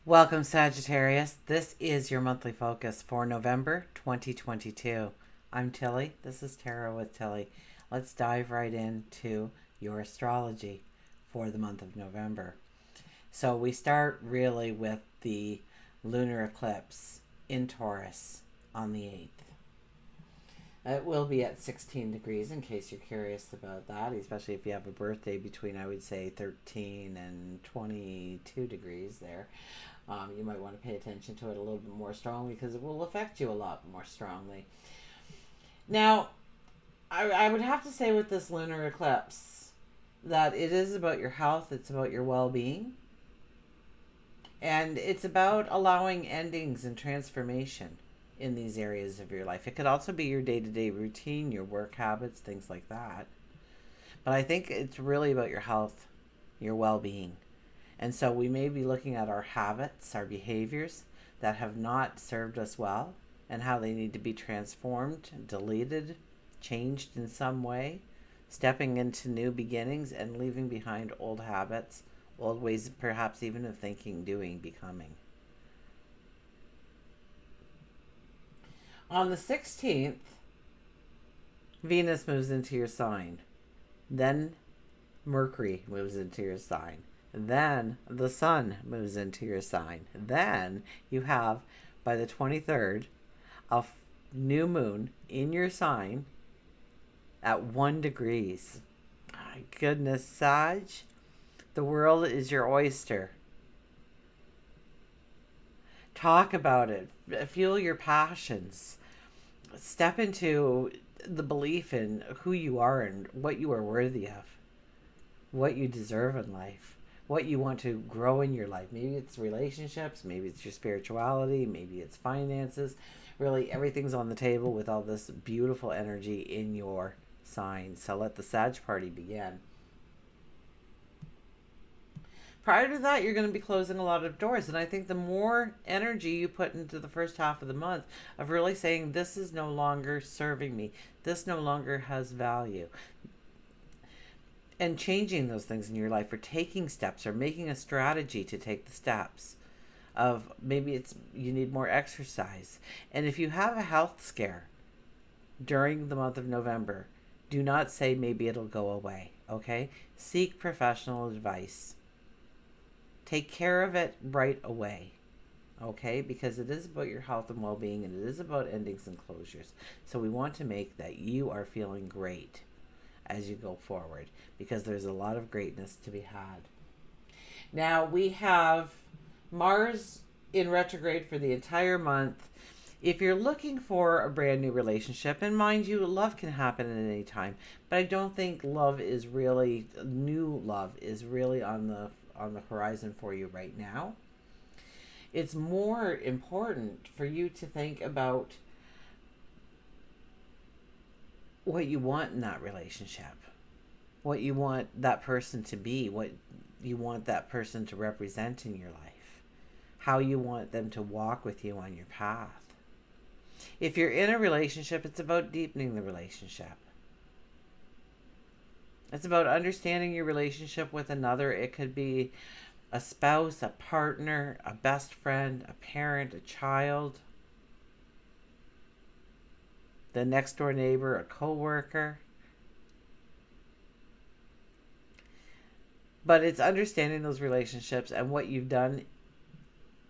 Welcome, Sagittarius. This is your monthly focus for November 2022. I'm Tilly. This is Tarot with Tilly. Let's dive right into your astrology for the month of November. So, we start really with the lunar eclipse in Taurus on the 8th. It will be at 16 degrees in case you're curious about that, especially if you have a birthday between, I would say, 13 and 22 degrees there. You might want to pay attention to it a little bit more strongly because it will affect you a lot more strongly. Now, I would have to say with this lunar eclipse that it is about your health, it's about your well being, and it's about allowing endings and transformation in these areas of your life. It could also be your day to day routine, your work habits, things like that. But I think it's really about your health, your well being. And so we may be looking at our habits, our behaviors that have not served us well, and how they need to be transformed, deleted, changed in some way, stepping into new beginnings and leaving behind old habits, old ways perhaps even of thinking, doing, becoming. On the 16th, Venus moves into your sign. Then Mercury moves into your sign. Then the sun moves into your sign. Then you have, by the 23rd, a new moon in your sign at 1 degrees. My goodness, Sag, the world is your oyster. Talk about it. Feel your passions. Step into the belief in who you are and what you are worthy of, what you deserve in life, what you want to grow in your life. Maybe it's relationships, maybe it's your spirituality, maybe it's finances. Really, everything's on the table with all this beautiful energy in your sign. So let the Sag party begin. Prior to that, you're going to be closing a lot of doors. And I think the more energy you put into the first half of the month of really saying, this is no longer serving me, this no longer has value, and changing those things in your life, or taking steps, or making a strategy to take the steps of maybe it's you need more exercise. And if you have a health scare during the month of November, do not say maybe it'll go away, okay? Seek professional advice. Take care of it right away, okay? Because it is about your health and well-being, and it is about endings and closures. So we want to make that you are feeling great as you go forward, because there's a lot of greatness to be had. Now we have Mars in retrograde for the entire month. If you're looking for a brand new relationship, and mind you, love can happen at any time, but I don't think new love is really on the horizon for you right now. It's more important for you to think about what you want in that relationship, what you want that person to be, what you want that person to represent in your life, how you want them to walk with you on your path. If you're in a relationship, it's about deepening the relationship. It's about understanding your relationship with another. It could be a spouse, a partner, a best friend, a parent, a child, the next door neighbor, a coworker. But it's understanding those relationships and what you've done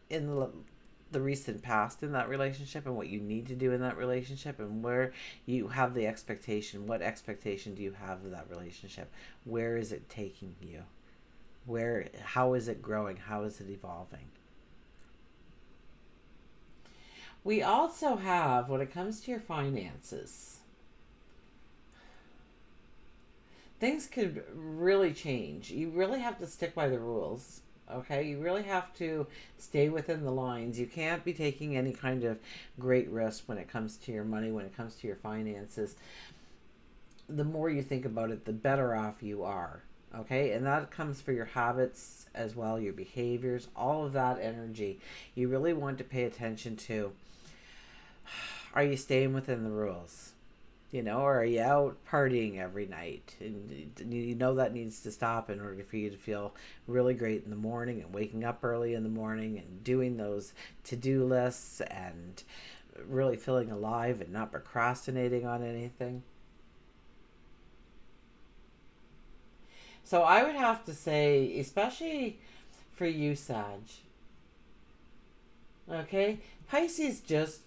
in the recent past in that relationship, and what you need to do in that relationship, and where you have the expectation. What expectation do you have of that relationship? Where is it taking you? How is it growing? How is it evolving? We also have, when it comes to your finances, things could really change. You really have to stick by the rules. Okay, you really have to stay within the lines. You can't be taking any kind of great risk when it comes to your money, when it comes to your finances. The more you think about it, the better off you are. Okay, and that comes for your habits as well, your behaviors, all of that energy. You really want to pay attention to, are you staying within the rules? Or are you out partying every night? And you know that needs to stop in order for you to feel really great in the morning and waking up early in the morning and doing those to-do lists and really feeling alive and not procrastinating on anything. So I would have to say, especially for you, Sag, okay, Pisces just,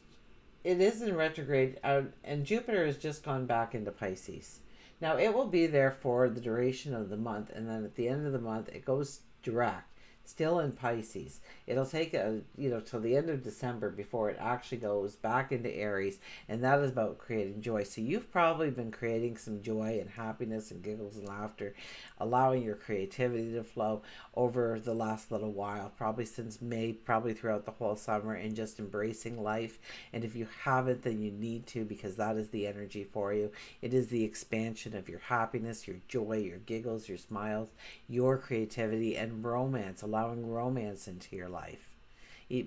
it is in retrograde, and Jupiter has just gone back into Pisces. Now it will be there for the duration of the month, and then at the end of the month it goes direct, still in Pisces. It'll take till the end of December before it actually goes back into Aries, and that is about creating joy. So you've probably been creating some joy and happiness and giggles and laughter, allowing your creativity to flow over the last little while, probably since May, probably throughout the whole summer, and just embracing life. And if you haven't, then you need to, because that is the energy for you. It is the expansion of your happiness, your joy, your giggles, your smiles, your creativity, and romance, allowing romance into your life.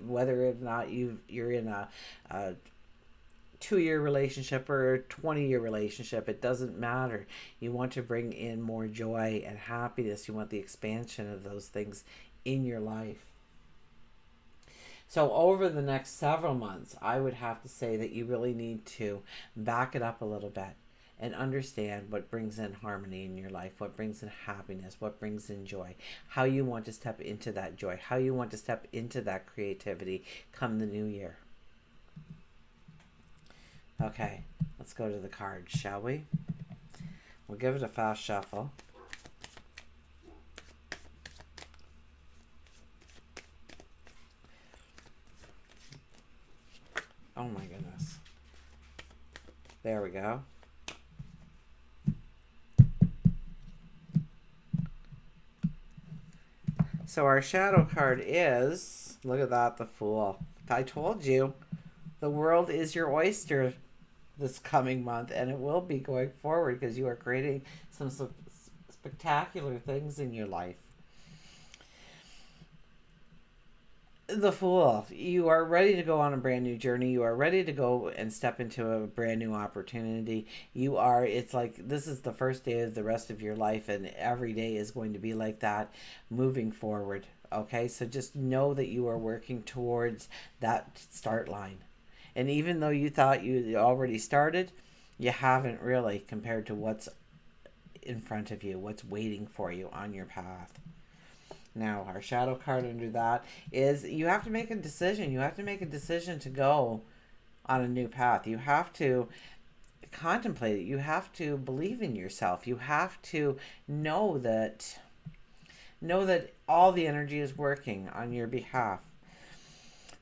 Whether or not you're in a 2-year relationship or a 20-year relationship, it doesn't matter. You want to bring in more joy and happiness. You want the expansion of those things in your life. So over the next several months, I would have to say that you really need to back it up a little bit and understand what brings in harmony in your life, what brings in happiness, what brings in joy, how you want to step into that joy, how you want to step into that creativity come the new year. Okay, let's go to the cards, shall we? We'll give it a fast shuffle. Oh my goodness. There we go. So our shadow card is, look at that, the Fool. I told you, the world is your oyster this coming month, and it will be going forward, because you are creating some spectacular things in your life. The Fool, you are ready to go on a brand new journey. You are ready to go and step into a brand new opportunity. It's like this is the first day of the rest of your life, and every day is going to be like that moving forward. Okay, so just know that you are working towards that start line. And even though you thought you already started, you haven't really, compared to what's in front of you, what's waiting for you on your path. Now, our shadow card under that is you have to make a decision. You have to make a decision to go on a new path. You have to contemplate it. You have to believe in yourself. You have to know that all the energy is working on your behalf.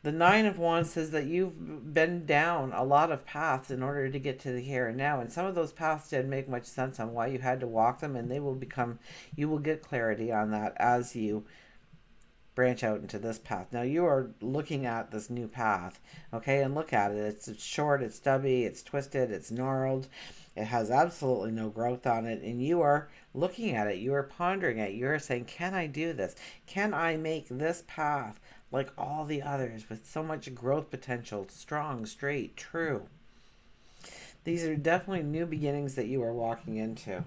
The Nine of Wands says that you've been down a lot of paths in order to get to the here and now. And some of those paths didn't make much sense on why you had to walk them. And you will get clarity on that as you branch out into this path. Now you are looking at this new path, okay? And look at it. It's short, it's stubby, it's twisted, it's gnarled. It has absolutely no growth on it. And you are looking at it. You are pondering it. You are saying, can I do this? Can I make this path like all the others with so much growth potential, strong, straight, true? These are definitely new beginnings that you are walking into.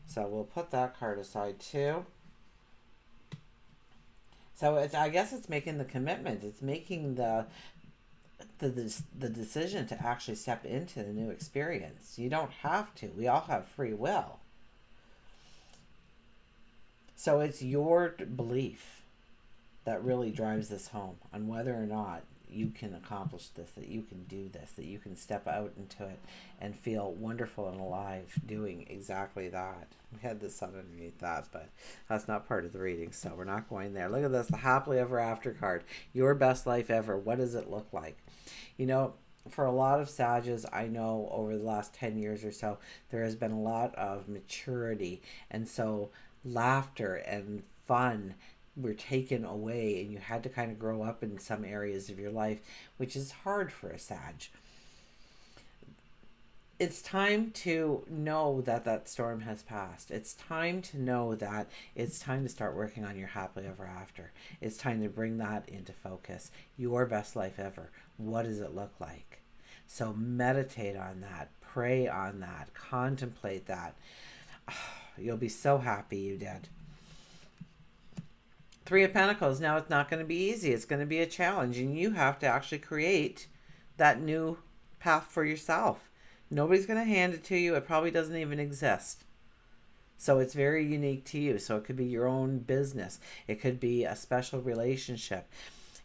So we'll put that card aside too. So I guess it's making the commitment. It's making the decision to actually step into the new experience. You don't have to. We all have free will. So it's your belief that really drives this home on whether or not you can accomplish this, that you can do this, that you can step out into it and feel wonderful and alive doing exactly that. We had the sun underneath that, but that's not part of the reading, so we're not going there. Look at this, the happily ever after card. Your best life ever. What does it look like? For a lot of Sages, I know over the last 10 years or so, there has been a lot of maturity, and so laughter and fun were taken away, and you had to kind of grow up in some areas of your life, which is hard for a Sag. It's time to know that that storm has passed. It's time to know that it's time to start working on your happily ever after. It's time to bring that into focus. Your best life ever. What does it look like? So meditate on that. Pray on that. Contemplate that. You'll be so happy you did. Three of Pentacles. Now, it's not going to be easy. It's going to be a challenge, and you have to actually create that new path for yourself. Nobody's going to hand it to you. It probably doesn't even exist. So it's very unique to you. So it could be your own business. It could be a special relationship.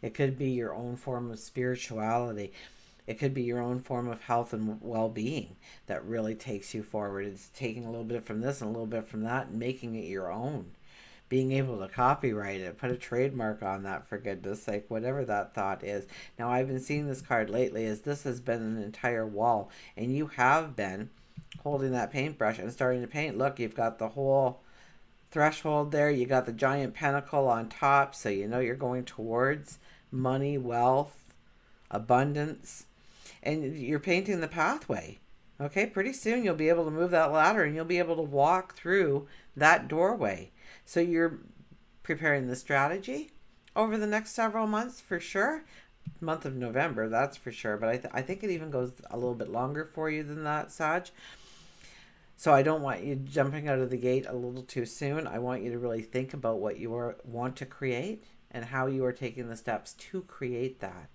It could be your own form of spirituality. It could be your own form of health and well-being that really takes you forward. It's taking a little bit from this and a little bit from that and making it your own. Being able to copyright it, put a trademark on that, for goodness sake, whatever that thought is. Now, I've been seeing this card lately as this has been an entire wall, and you have been holding that paintbrush and starting to paint. Look, you've got the whole threshold there. You got the giant pentacle on top, so you know you're going towards money, wealth, abundance, and you're painting the pathway. Okay, pretty soon you'll be able to move that ladder and you'll be able to walk through that doorway. So you're preparing the strategy over the next several months for sure. Month of November, that's for sure. But I think it even goes a little bit longer for you than that, Sag. So I don't want you jumping out of the gate a little too soon. I want you to really think about what you want to create and how you are taking the steps to create that.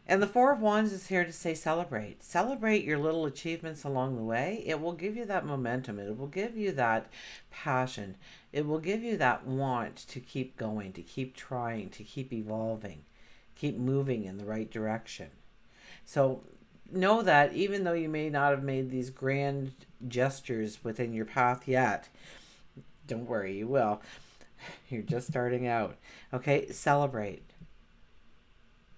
And the Four of Wands is here to say celebrate. Celebrate your little achievements along the way. It will give you that momentum. It will give you that passion. It will give you that want to keep going, to keep trying, to keep evolving, keep moving in the right direction. So know that even though you may not have made these grand gestures within your path yet, don't worry, you will. You're just starting out. Okay, celebrate.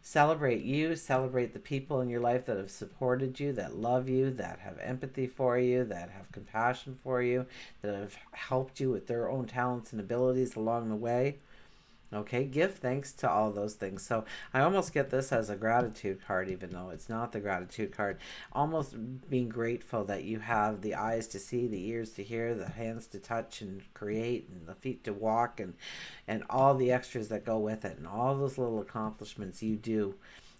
Celebrate you, celebrate the people in your life that have supported you, that love you, that have empathy for you, that have compassion for you, that have helped you with their own talents and abilities along the way. Okay, give thanks to all those things. So I almost get this as a gratitude card, even though it's not the gratitude card. Almost being grateful that you have the eyes to see, the ears to hear, the hands to touch and create, and the feet to walk, and all the extras that go with it, and all those little accomplishments you do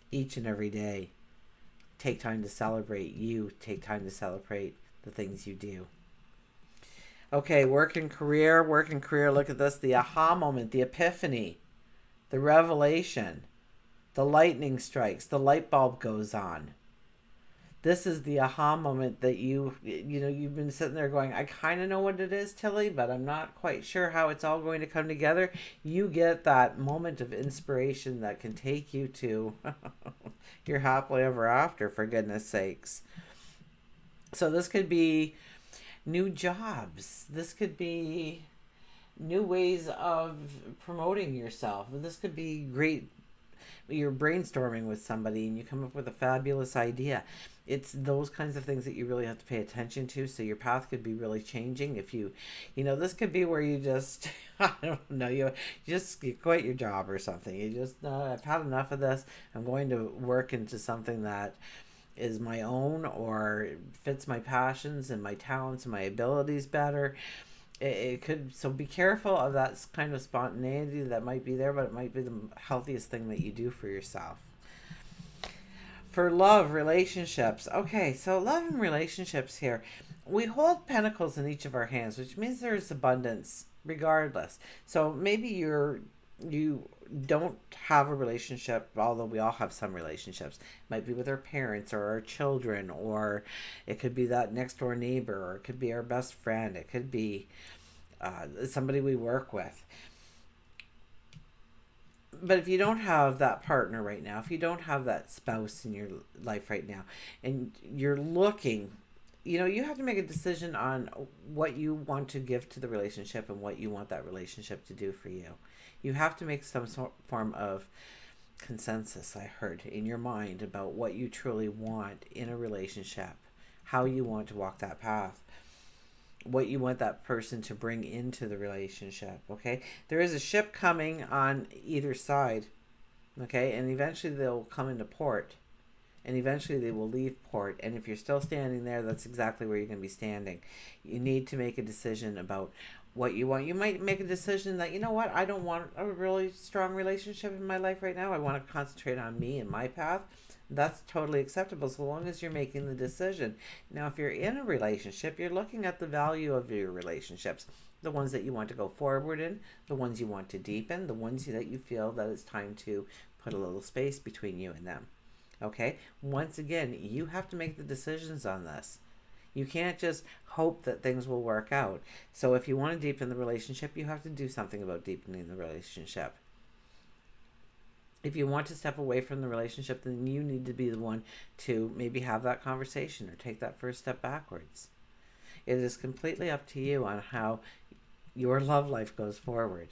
each and every day. Take time to celebrate you. Take time to celebrate the things you do. Okay, work and career. Look at this. The aha moment, the epiphany, the revelation, the lightning strikes, the light bulb goes on. This is the aha moment that you've been sitting there going, I kind of know what it is, Tilly, but I'm not quite sure how it's all going to come together. You get that moment of inspiration that can take you to your happily ever after, for goodness sakes. So this could be new jobs. This could be new ways of promoting yourself. This could be great. You're brainstorming with somebody and you come up with a fabulous idea. It's those kinds of things that you really have to pay attention to. So your path could be really changing. If this could be where you just, I don't know, you quit your job or something. You just, I've had enough of this. I'm going to work into something that is my own or fits my passions and my talents and my abilities better. It could, so be careful of that kind of spontaneity that might be there, but it might be the healthiest thing that you do for yourself. For love, relationships. Okay, so love and relationships here. We hold pentacles in each of our hands, which means there's abundance regardless. So maybe you don't have a relationship, although we all have some relationships. It might be with our parents or our children, or it could be that next door neighbor, or it could be our best friend. It could be somebody we work with. But if you don't have that partner right now, if you don't have that spouse in your life right now, and you're looking, you have to make a decision on what you want to give to the relationship and what you want that relationship to do for you. You have to make some form of consensus, I heard, in your mind about what you truly want in a relationship, how you want to walk that path, what you want that person to bring into the relationship, okay? There is a ship coming on either side, okay? And eventually they'll come into port, and eventually they will leave port. And if you're still standing there, that's exactly where you're going to be standing. You need to make a decision about what you want. You might make a decision that, you know what, I don't want a really strong relationship in my life right now. I want to concentrate on me and my path. That's totally acceptable so long as you're making the decision. Now, if you're in a relationship, you're looking at the value of your relationships, the ones that you want to go forward in, the ones you want to deepen, the ones that you feel that it's time to put a little space between you and them. Okay? Once again, you have to make the decisions on this. You can't just hope that things will work out. So if you want to deepen the relationship, you have to do something about deepening the relationship. If you want to step away from the relationship, then you need to be the one to maybe have that conversation or take that first step backwards. It is completely up to you on how your love life goes forward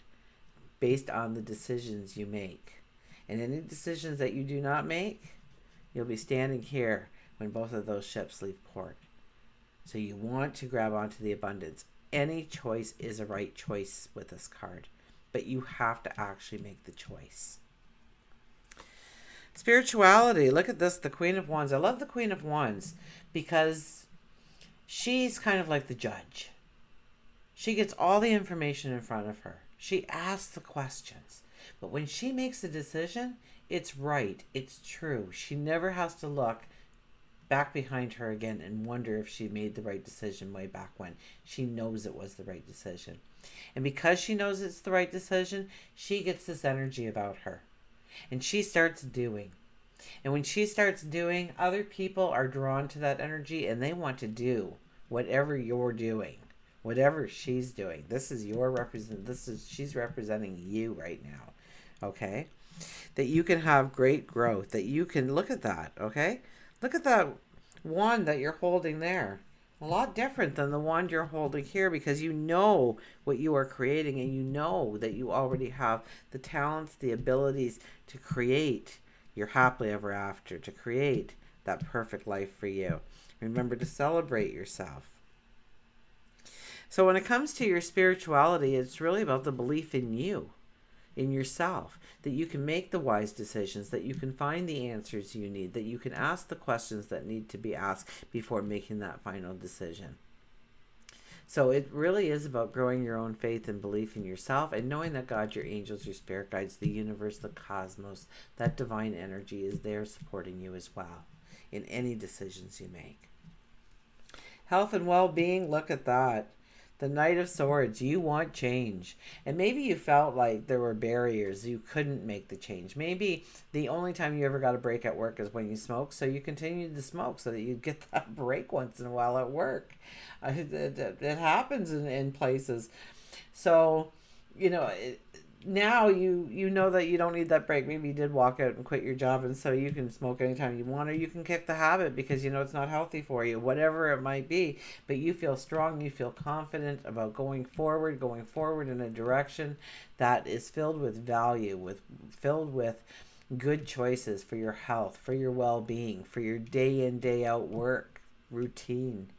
based on the decisions you make. And any decisions that you do not make, you'll be standing here when both of those ships leave port. So you want to grab onto the abundance. Any choice is a right choice with this card, but you have to actually make the choice. Spirituality. Look at this, the Queen of Wands. I love the Queen of Wands because she's kind of like the judge. She gets all the information in front of her. She asks the questions. But when she makes a decision, it's right. It's true. She never has to look back behind her again and wonder if she made the right decision way back when. She knows it was the right decision. And because she knows it's the right decision, she gets this energy about her. And she starts doing. And when she starts doing, other people are drawn to that energy and they want to do whatever you're doing, whatever she's doing. She's representing you right now. Okay? That you can have great growth, that you can look at that, okay? Look at that wand that you're holding there. A lot different than the wand you're holding here because you know what you are creating and you know that you already have the talents, the abilities to create your happily ever after, to create that perfect life for you. Remember to celebrate yourself. So when it comes to your spirituality, it's really about the belief in you, in yourself, that you can make the wise decisions, that you can find the answers you need, that you can ask the questions that need to be asked before making that final decision. So it really is about growing your own faith and belief in yourself and knowing that God, your angels, your spirit guides, the universe, the cosmos, that divine energy is there supporting you as well in any decisions you make. Health and well-being, look at that. The Knight of Swords, you want change. And maybe you felt like there were barriers. You couldn't make the change. Maybe the only time you ever got a break at work is when you smoke. So you continued to smoke so that you'd get that break once in a while at work. It happens in places. So, now you know that you don't need that break. Maybe you did walk out and quit your job, and so you can smoke anytime you want, or you can kick the habit because you know it's not healthy for you, whatever it might be. But you feel strong, you feel confident about going forward in a direction that is filled with value, filled with good choices for your health, for your well-being, for your day in, day out work routine.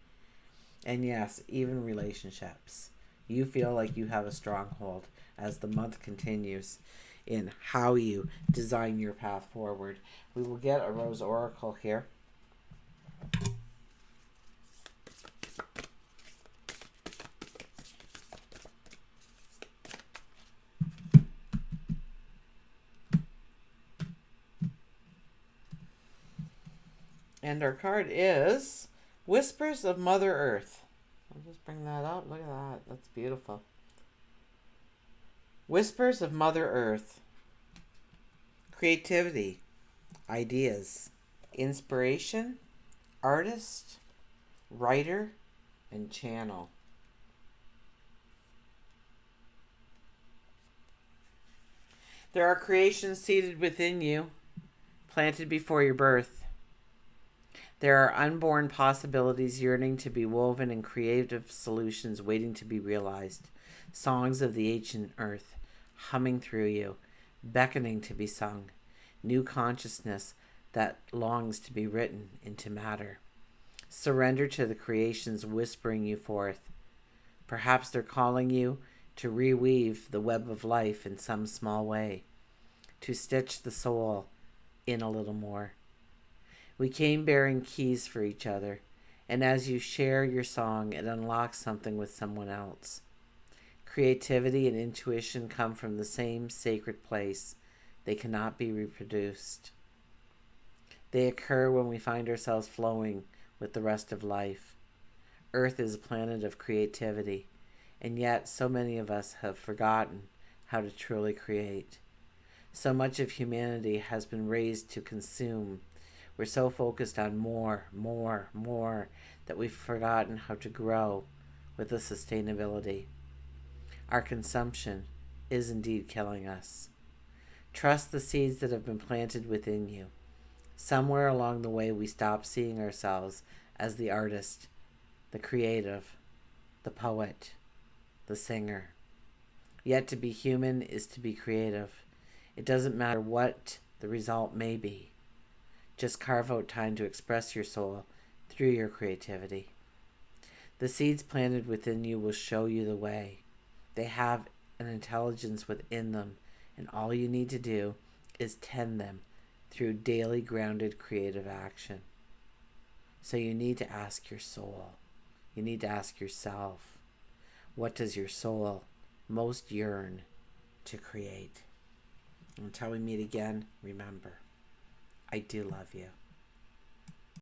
And yes, even relationships. You feel like you have a stronghold as the month continues in how you design your path forward. We will get a Rose Oracle here. And our card is Whispers of Mother Earth. I'll just bring that up. Look at that. That's beautiful. Whispers of Mother Earth. Creativity, ideas, inspiration, artist, writer, and channel. There are creations seated within you, planted before your birth. There are unborn possibilities yearning to be woven and creative solutions waiting to be realized. Songs of the ancient earth, humming through you, beckoning to be sung. New consciousness that longs to be written into matter. Surrender to the creations whispering you forth. Perhaps they're calling you to reweave the web of life in some small way, to stitch the soul in a little more. We came bearing keys for each other, and as you share your song, it unlocks something with someone else. Creativity and intuition come from the same sacred place. They cannot be reproduced. They occur when we find ourselves flowing with the rest of life. Earth is a planet of creativity, and yet so many of us have forgotten how to truly create. So much of humanity has been raised to consume. We're so focused on more, more, more that we've forgotten how to grow with the sustainability. Our consumption is indeed killing us. Trust the seeds that have been planted within you. Somewhere along the way, we stop seeing ourselves as the artist, the creative, the poet, the singer. Yet to be human is to be creative. It doesn't matter what the result may be. Just carve out time to express your soul through your creativity. The seeds planted within you will show you the way. They have an intelligence within them, and all you need to do is tend them through daily grounded creative action. So you need to ask your soul. You need to ask yourself, what does your soul most yearn to create? Until we meet again, remember, I do love you.